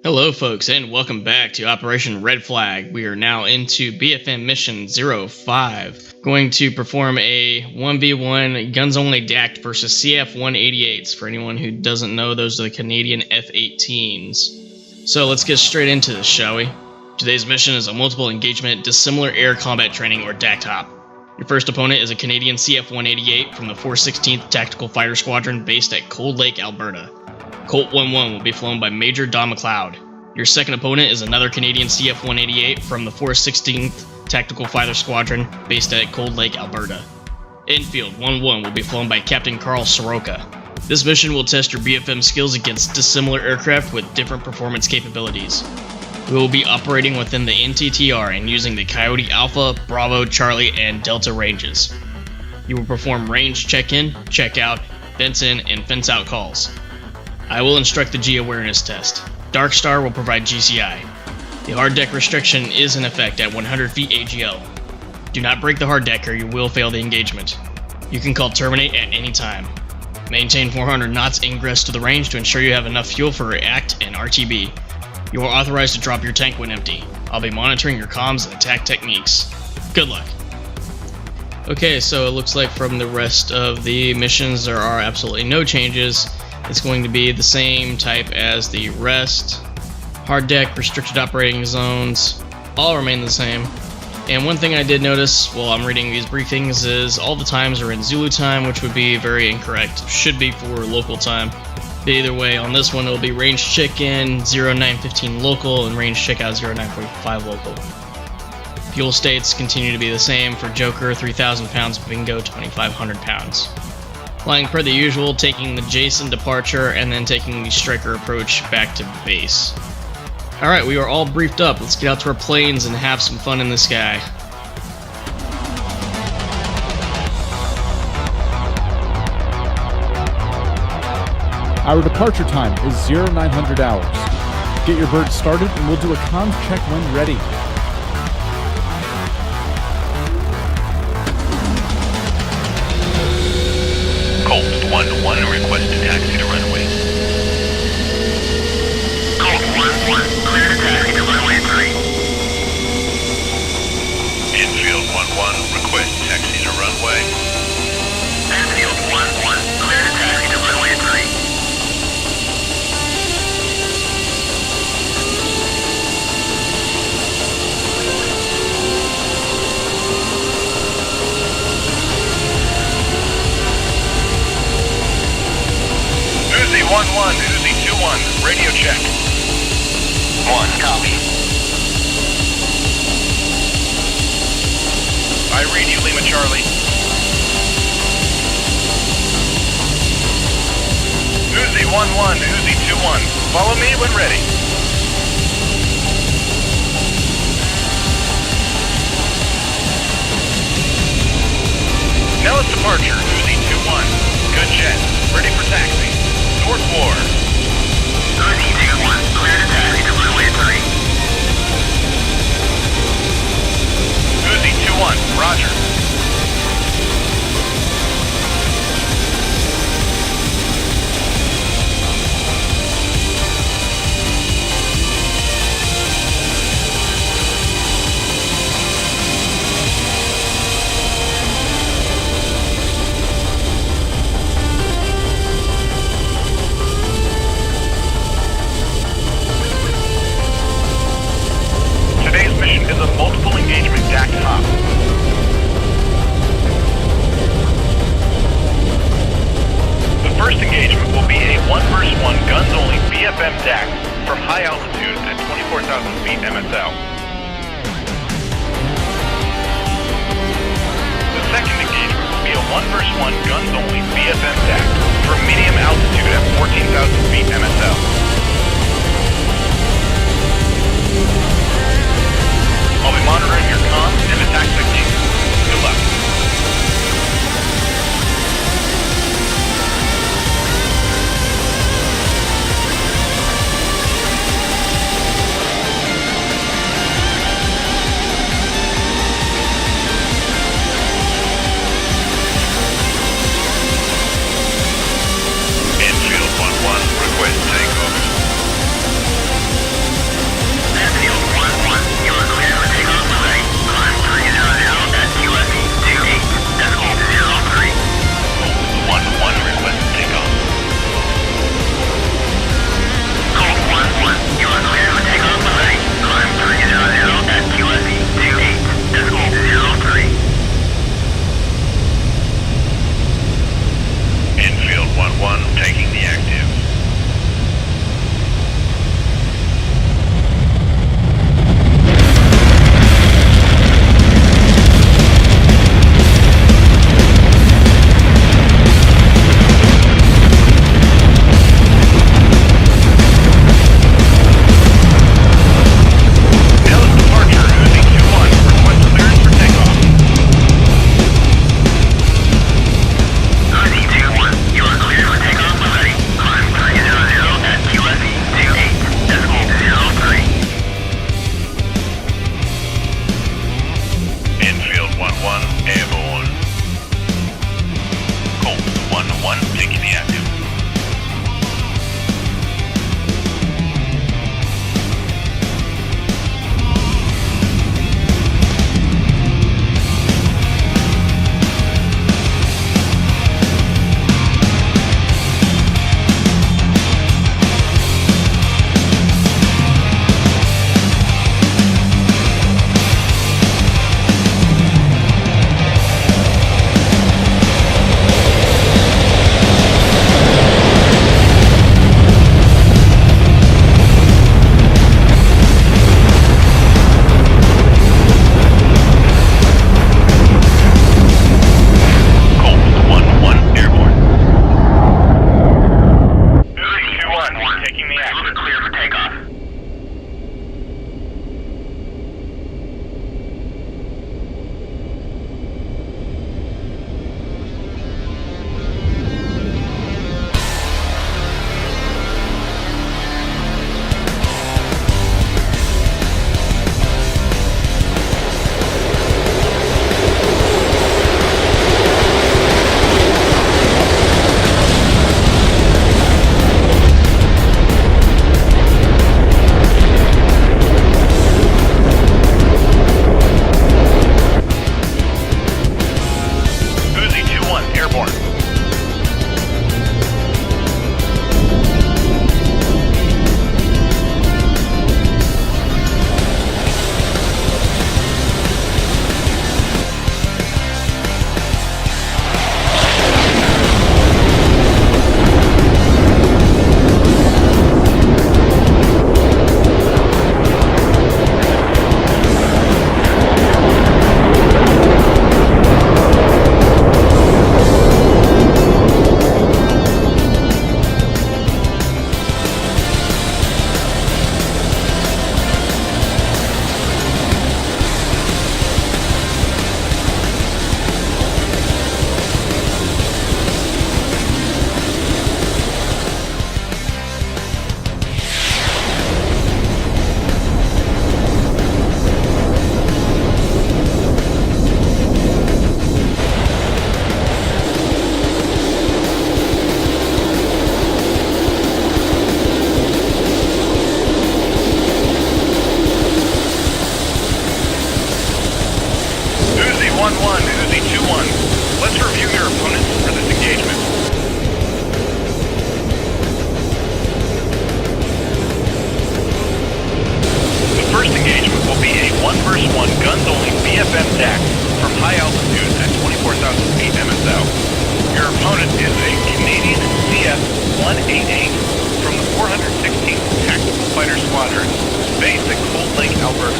Hello folks, and welcome back to Operation Red Flag. We are now into BFM Mission 05. Going to perform a 1v1 guns only DACT versus CF-188s. For anyone who doesn't know, those are the Canadian F-18s. So let's get straight into this, shall we? Today's mission is a multiple engagement dissimilar air combat training, or DACT hop. Your first opponent is a Canadian CF-188 from the 416th Tactical Fighter Squadron based at Cold Lake, Alberta. Colt 11 will be flown by Major Don McLeod. Your second opponent is another Canadian CF-188 from the 416th Tactical Fighter Squadron based at Cold Lake, Alberta. Enfield 11 will be flown by Captain Carl Soroka. This mission will test your BFM skills against dissimilar aircraft with different performance capabilities. We will be operating within the NTTR and using the Coyote Alpha, Bravo, Charlie, and Delta ranges. You will perform range check-in, check-out, fence-in, and fence-out calls. I will instruct the G-awareness test. Dark Star will provide GCI. The hard deck restriction is in effect at 100 feet AGL. Do not break the hard deck or you will fail the engagement. You can call terminate at any time. Maintain 400 knots ingress to the range to ensure you have enough fuel for ACT and RTB. You are authorized to drop your tank when empty. I'll be monitoring your comms and attack techniques. Good luck. Okay, so it looks like from the rest of the missions there are absolutely no changes. It's going to be the same type as the rest. Hard deck, restricted operating zones, all remain the same. And one thing I did notice while I'm reading these briefings is all the times are in Zulu time, which would be very incorrect. Should be for local time. But either way, on this one it'll be range check-in 0915 local and range check-out 0945 local. Fuel states continue to be the same for Joker 3,000 pounds, Bingo 2,500 pounds. Flying per the usual, taking the Jason departure and then taking the Striker approach back to base. Alright, we are all briefed up. Let's get out to our planes and have some fun in the sky. Our departure time is 0900 hours. Get your bird started and we'll do a comms check when ready. Colt 1-1, request to taxi to runway. Colt 1-1, clear to taxi to runway 3. Enfield 1-1, request taxi to runway. Enfield 1-1, clear to taxi to runway 3. Uzi 1-1, Uzi 2-1, radio check. 1, copy. I read you, Lima Charlie. Uzi 1-1, Uzi 2-1, follow me when ready. Nellis departure, Uzi 2-1, good jet, ready for taxi. North War. Uzi 2-1, clear to taxi to runway 3. Uzi 2-1, roger. Is a multiple engagement DACT hop. The first engagement will be a 1 vs 1 guns only BFM DACT from high altitude at 24,000 feet MSL. The second engagement will be a 1 vs 1 guns only BFM DACT from medium altitude at 14,000 feet MSL. I'll be monitoring your comms and attack techniques. Good luck. Enfield 1-1, request takeoff versus 1 guns only BFM DAC from high altitude at 24,000 feet MSL. Your opponent is a Canadian CF-188 from the 416th Tactical Fighter Squadron, based at Cold Lake, Alberta.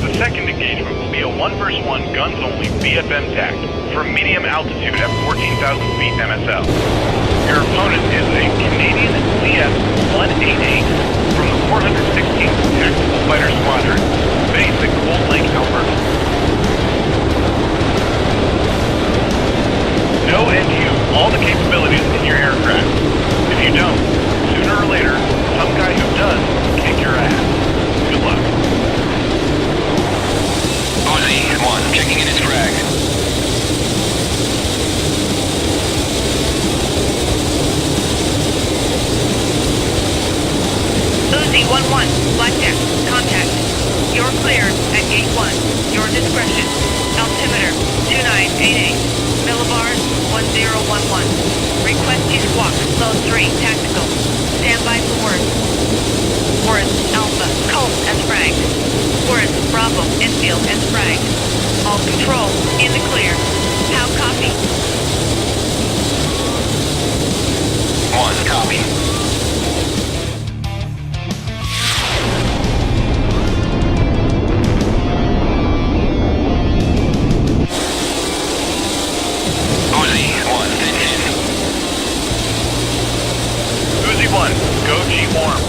The second engagement will be a 1 versus 1 guns only BFM TAC from medium altitude at 14,000 feet MSL. Your opponent is a Canadian CF-188 from the 416th Tactical Fighter Squadron, based at Cold Lake, Alberta. Know and use all the capabilities in your aircraft. If you don't, sooner or later, some guy who does will kick your ass. Good luck. OZ-1, checking in his frag. Uzi-1-1, Blackjack, contact. You're cleared at Gate 1. Your discretion. Altimeter 2988. Millibars 1011. Request you squawk. Zone 3, tactical. Stand by for word. Word, Alpha, Colt as fragged. Word, Bravo, infield as fragged. All control, in the clear. How copy? 1, copy. Uzi-1, attention. Uzi-1, go G-warm.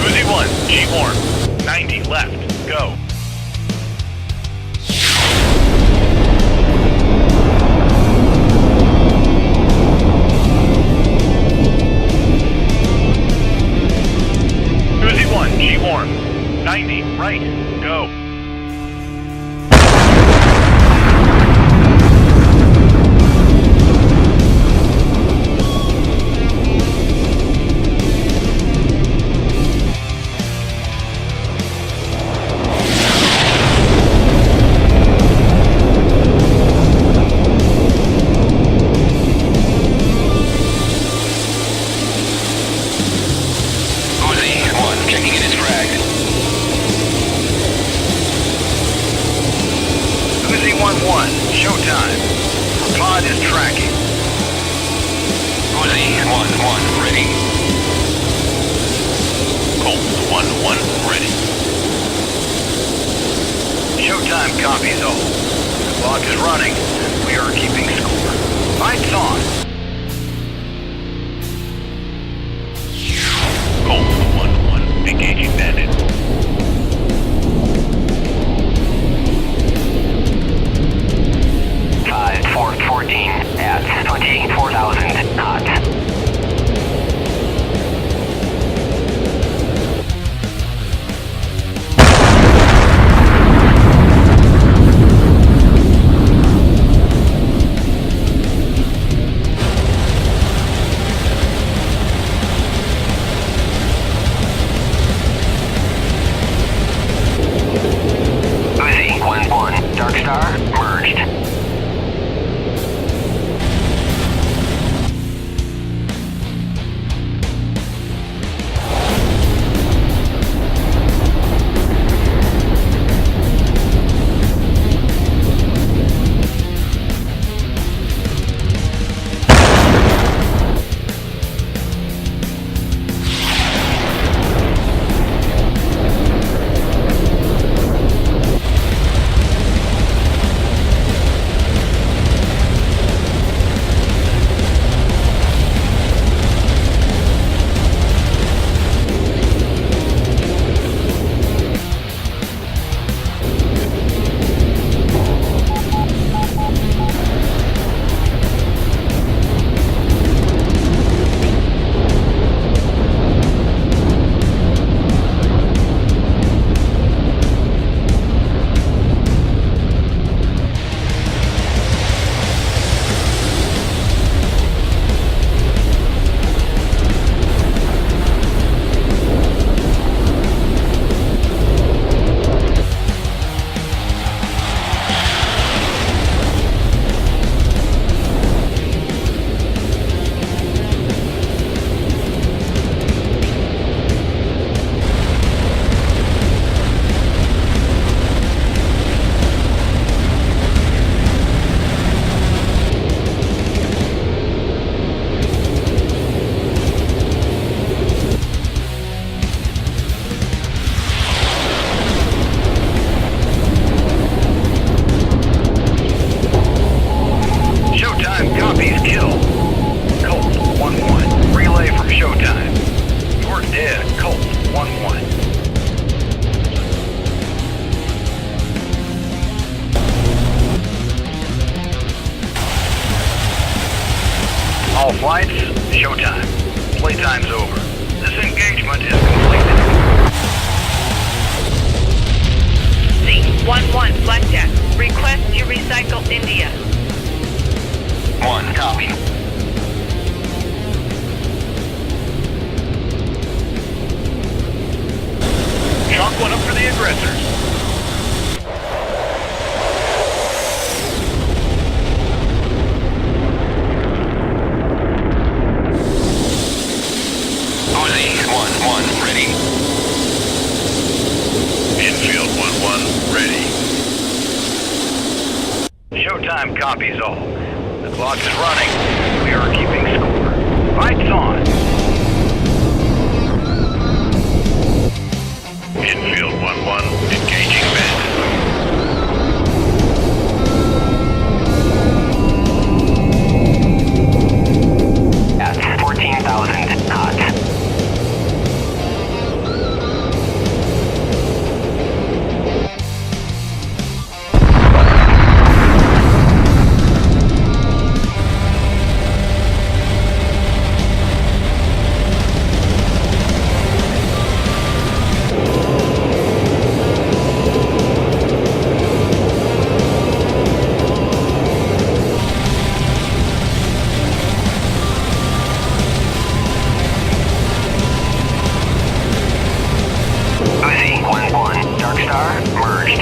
Uzi-1, G-warm. 90 left, go. Uzi-1, G-warm. 90 right, go. Uzi-1, checking in his frag. Uzi-1-1, showtime. Pod is tracking. Uzi-1-1, ready. Colt 1-1, ready. Showtime copies all. The clock is running. We are keeping score. Lights on. Colt 1-1, engaging bandit. Five, 414 at 24,000 knots. Request you recycle India. 1, copy. Chalk one up for the aggressors. Uzi, 1-1, ready. Infield 1-1, ready. Showtime copies all. The clock is running. We are keeping score. Lights on. Infield 1-1, engaging bandit. At 14,000 knots. Uzi, 1-1, Dark Star, merged.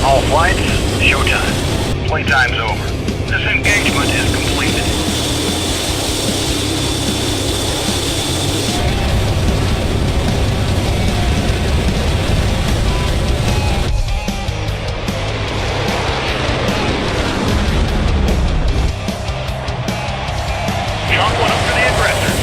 All flights, showtime. Playtime's over. This engagement is completed. Chalk one up for the aggressors.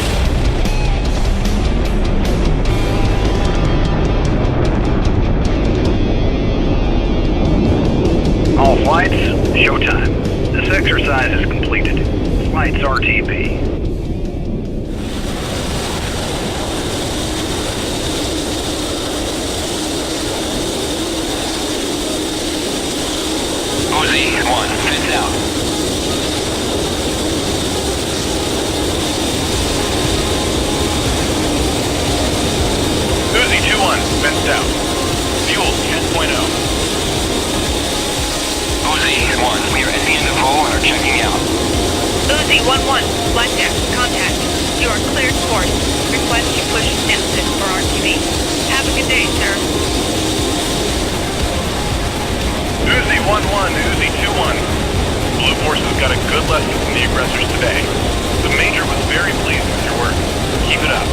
exercise is completed. Flight's RTB. Uzi 1, fence out. Uzi 2-1, fenced out. Fuel 10.0. Uzi 1, we are at the end of full and are checking out. Uzi 1-1, flight deck, contact. You are cleared course. Request you push Stimson for RTB. Have a good day, sir. Uzi 1-1, Uzi 2-1. Blue Forces got a good lesson from the aggressors today. The Major was very pleased with your work. Keep it up.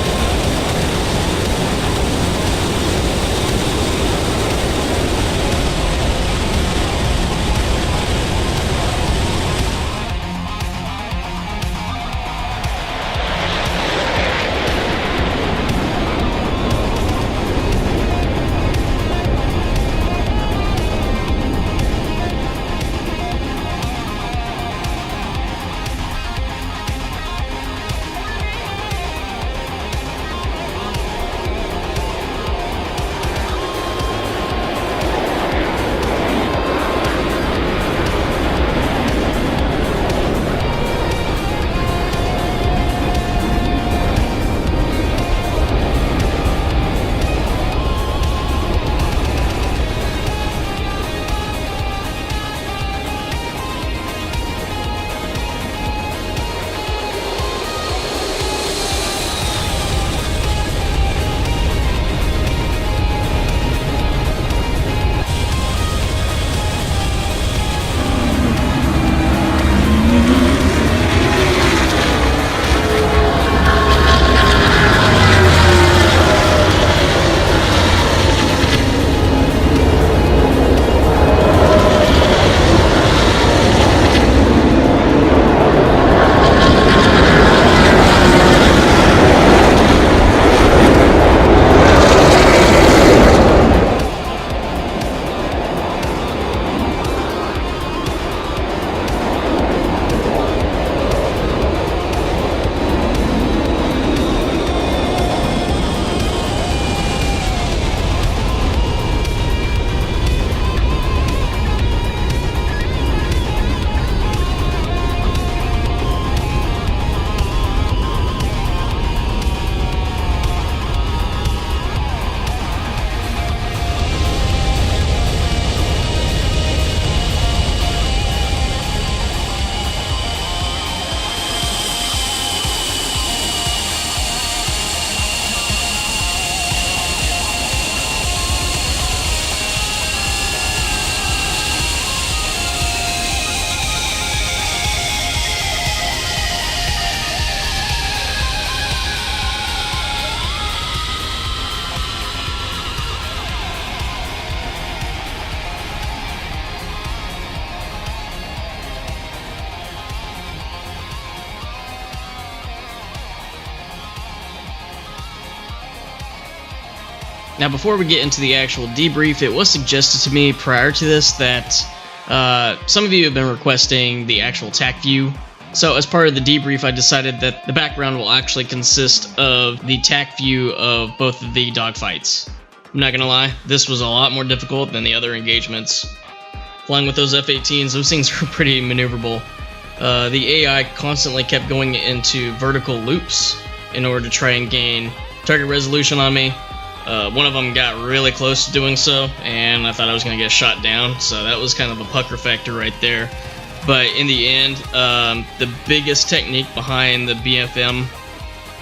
Now, before we get into the actual debrief, it was suggested to me prior to this that some of you have been requesting the actual TAC view. So as part of the debrief, I decided that the background will actually consist of the TAC view of both of the dogfights. I'm not gonna lie, this was a lot more difficult than the other engagements. Flying with those F-18s, those things were pretty maneuverable. The AI constantly kept going into vertical loops in order to try and gain target resolution on me. One of them got really close to doing so, and I thought I was going to get shot down, so that was kind of a pucker factor right there. But in the end, the biggest technique behind the BFM,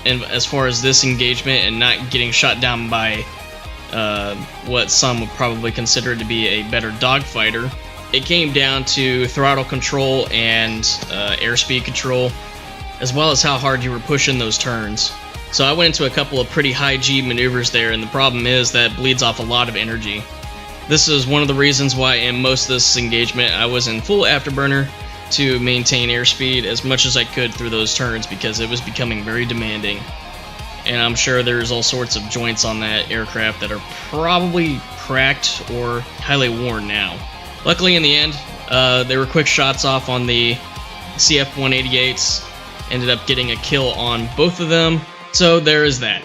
and as far as this engagement and not getting shot down by what some would probably consider to be a better dogfighter, it came down to throttle control and airspeed control, as well as how hard you were pushing those turns. So I went into a couple of pretty high G maneuvers there, and the problem is that bleeds off a lot of energy. This is one of the reasons why in most of this engagement I was in full afterburner to maintain airspeed as much as I could through those turns, because it was becoming very demanding. And I'm sure there's all sorts of joints on that aircraft that are probably cracked or highly worn now. Luckily in the end, they were quick shots off on the CF-188s. Ended up getting a kill on both of them, so there is that.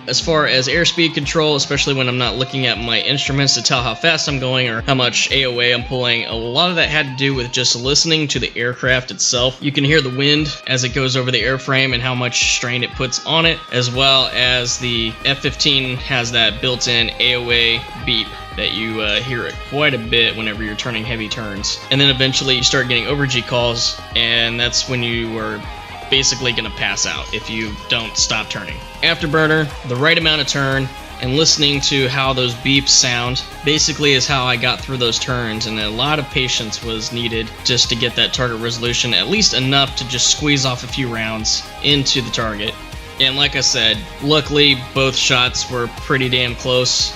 As far as airspeed control, especially when I'm not looking at my instruments to tell how fast I'm going or how much AOA I'm pulling, a lot of that had to do with just listening to the aircraft itself. You can hear the wind as it goes over the airframe and how much strain it puts on it, as well as the F-15 has that built-in AOA beep that you hear it quite a bit whenever you're turning heavy turns. And then eventually you start getting over-G calls, and that's when you are basically gonna pass out if you don't stop turning. Afterburner, the right amount of turn, and listening to how those beeps sound basically is how I got through those turns, and a lot of patience was needed just to get that target resolution at least enough to just squeeze off a few rounds into the target. And like I said, luckily both shots were pretty damn close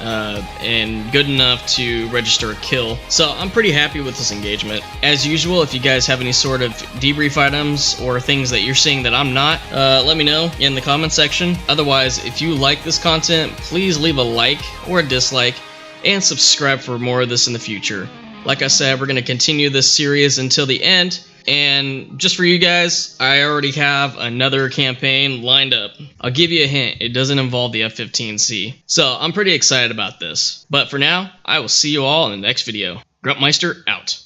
and good enough to register a kill. So I'm pretty happy with this engagement. As usual, if you guys have any sort of debrief items or things that you're seeing that I'm not, let me know in the comment section. Otherwise, if you like this content, please leave a like or a dislike and subscribe for more of this in the future. Like I said, we're going to continue this series until the end. And just for you guys, I already have another campaign lined up. I'll give you a hint, it doesn't involve the F-15C. So I'm pretty excited about this. But for now, I will see you all in the next video. Gruntmeister out.